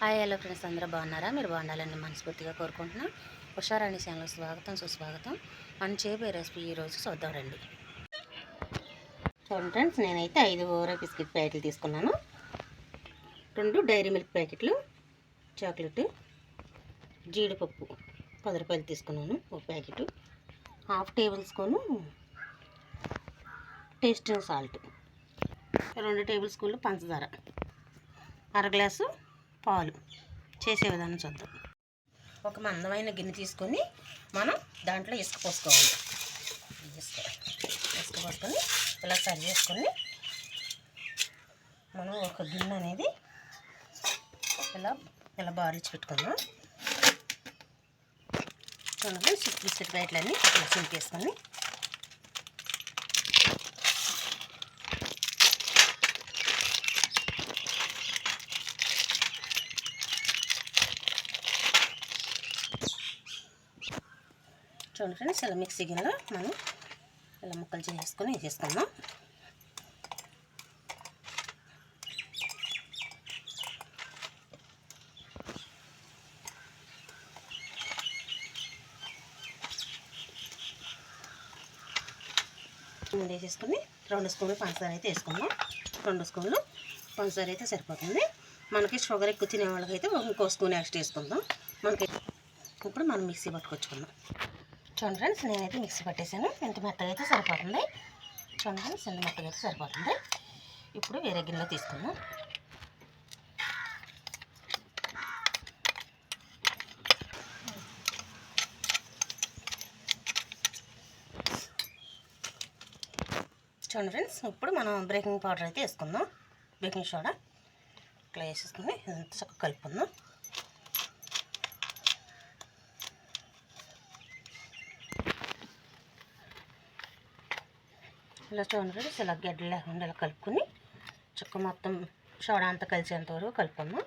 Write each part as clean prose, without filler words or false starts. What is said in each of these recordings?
Hi hello friends, అందరూ బాగున్నారా? మీరు బాగుండాలని మనస్ఫూర్తిగా కోరుకుంటున్నాను. ఉషారాణి ఛానల్ స్వాగతం సుస్వాగతం. మనం చేయబోయే రెసిపీ ఈరోజు చూద్దాం రండి. చూడండి ఫ్రెండ్స్, నేనైతే 5 ఓరో బిస్కెట్ ప్యాకెట్లు తీసుకున్నాను. 2 డైరీ మిల్క్ ప్యాకెట్లు, చాక్లెట్, జీడిపప్పు 10 రూపాయలు తీసుకున్నాను ఒక packet, 1/2 table spoon tasting salt, 2 table స్పూన్లు పంచదార, 1/2 గ్లాసు పాలు. చేసే విధానం చూద్దాం. ఒక మందమైన గిన్నె తీసుకొని మనం దాంట్లో ఇసుక పోసుకోవాలి. ఇసుక పోసుకొని ఇలా సరి చేసుకొని మనం ఒక గిన్నె అనేది ఇలా బారిచి పెట్టుకుందాం. చూడండి, బిస్కెట్ ప్యాకెట్లన్నీ ఇలా చింపేసుకొని చూడండి ఫ్రెండ్స్, ఇలా మిక్సీ గిన్నెలో మనం ఇలా ముక్కలు చేసుకొని వేసేసుకుందాం. వేసేసుకొని 2 స్పూన్లు పంచదార అయితే వేసుకుందాం. 2 స్పూన్లు పంచదార అయితే సరిపోతుంది. మనకి షుగర్ ఎక్కువ తినే వాళ్ళకైతే ఇంకో స్పూన్ ఎక్స్ట్రా వేసుకుందాం. మనకి ఇప్పుడు మనం మిక్సీ పట్టుకొచ్చుకుందాం. చూడండి ఫ్రెండ్స్, నేనైతే మిక్సీ పట్టేసాను. ఎంత మెత్తగా అయితే సరిపోతుంది. చూడండి ఫ్రెండ్స్, ఎంత మెత్తగా అయితే సరిపోతుంది. ఇప్పుడు వేరే గిన్నెలో తీసుకుందాం. చూడండి ఫ్రెండ్స్, ఇప్పుడు మనం బేకింగ్ పౌడర్ అయితే వేసుకుందాం. బేకింగ్ సోడా ఇట్లా వేసేసుకుని ఇదంతా చక్కగా కలుపుకుందాం. ఇలా చూడండి ఫ్రెండ్స్, ఇలా గడ్డలు లేకుండా ఇలా కలుపుకొని చక్క మొత్తం సోడా అంతా కలిసేంత వరకు కలుపుకుందాం.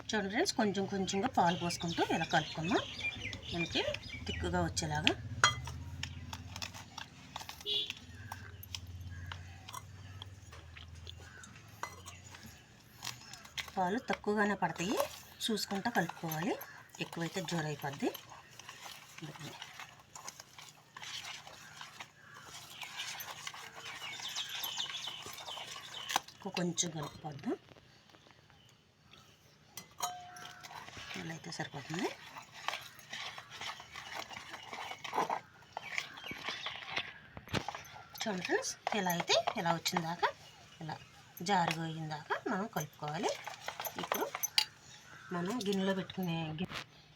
చూడండి ఫ్రెండ్స్, కొంచెం కొంచెంగా పాలు పోసుకుంటూ ఇలా కలుపుకుందాం. మనకి తిక్కుగా వచ్చేలాగా. పాలు తక్కువగానే పడతాయి, చూసుకుంటూ కలుపుకోవాలి. ఎక్కువైతే జోరైపోద్ది. కొంచెం కలుపుకోద్దాం. ఇలా అయితే సరిపోతుంది. చూడండి ఫ్రెండ్స్, ఇలా అయితే ఇలా వచ్చిందాకా ఇలా జారుగా అయిందాకా మనం కలుపుకోవాలి. ఇప్పుడు మనం గిన్నెలో పెట్టుకునే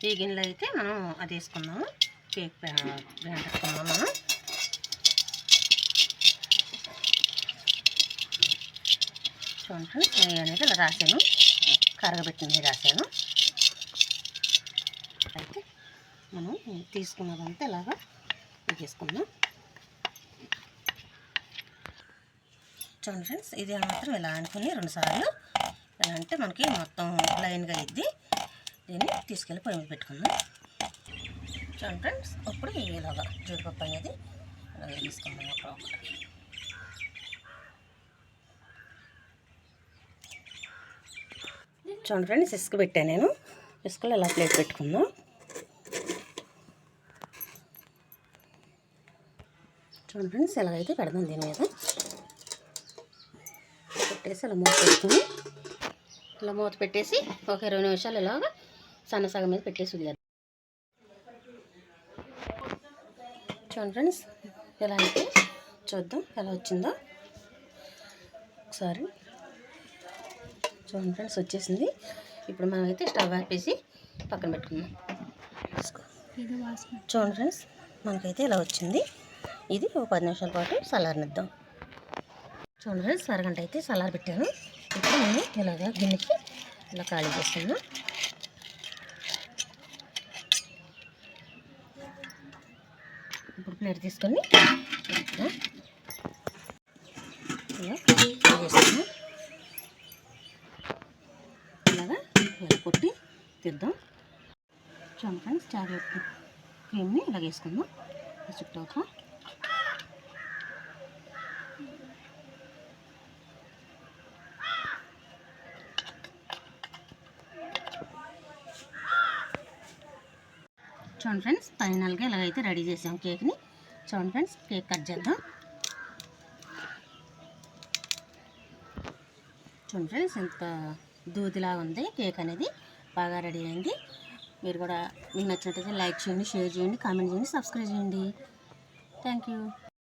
ఈ గిన్నెలో అయితే మనం అది వేసుకుందాము. కేక్ వేసుకుందాం మనం. చూడండి ఫ్రెండ్స్, నెయ్యి అనేది ఇలా రాశాను, కరగబెట్టిన నెయ్యి రాశాను. అయితే మనం తీసుకున్నదంతా ఇలాగా వేసుకుందాం. చూడండి ఫ్రెండ్స్, ఇది మాత్రం ఇలా అనుకుని 2 సార్లు ఇలా అంటే మనకి మొత్తం లైన్గా అయ్యిద్ది. దీన్ని తీసుకెళ్ళి పొయ్యి మీద పెట్టుకుందాం. చూడండి ఫ్రెండ్స్, ఇప్పుడు ఇలాగా జీడిపప్పు అనేది ఇలా తీసుకుందాం. ఒకటి చూడండి ఫ్రెండ్స్, ఇసుక పెట్టాను నేను. ఇసుకలో ఇలా ప్లేట్ పెట్టుకుందాం. చూడండి ఫ్రెండ్స్, ఎలాగైతే పెడదాం. దీని మీద పెట్టేసి ఇలా మూత పెట్టుకుని ఇలా మూత పెట్టేసి ఒక 20 నిమిషాలు ఇలాగా సగం మీద పెట్టేసి వదిలేద్దాం. చూడండి ఫ్రెండ్స్, ఎలా అయితే చూద్దాం ఎలా వచ్చిందో ఒకసారి. చూడండి ఫ్రెండ్స్, వచ్చేసింది. ఇప్పుడు మనం అయితే స్టవ్ ఆపేసి పక్కన పెట్టుకుందాం. చూడండి ఫ్రెండ్స్, మనకైతే ఇలా వచ్చింది. ఇది ఒక 10 నిమిషాల పాటు చల్లారనిద్దాం. చూడండి ఫ్రెండ్స్, అరగంట అయితే చల్లారి పెట్టాను. ఇప్పుడు నేను ఇలాగా గిన్నెకి ఇలా ఖాళీ చేస్తాను. ఇప్పుడు ప్లేట్ తీసుకొని ఇలా చేస్తాను. ఇలాగా కొట్టి తీద్దాం. చూడండి ఫ్రెండ్స్, చాక్లెట్ క్రీమ్ని ఇలా వేసుకుందాం చుట్టూ. చూడండి ఫ్రెండ్స్, ఫైనల్గా ఇలాగైతే రెడీ చేసాం కేక్ని. చూడండి ఫ్రెండ్స్, కేక్ కట్ చేద్దాం. చూడండి ఫ్రెండ్స్, ఎంత దూదిలా ఉంది కేక్ అనేది, బాగా రెడీ అయింది. మీరు కూడా మీకు నచ్చినట్టయితే లైక్ చేయండి, షేర్ చేయండి, కామెంట్ చేయండి, సబ్స్క్రైబ్ చేయండి. Thank you.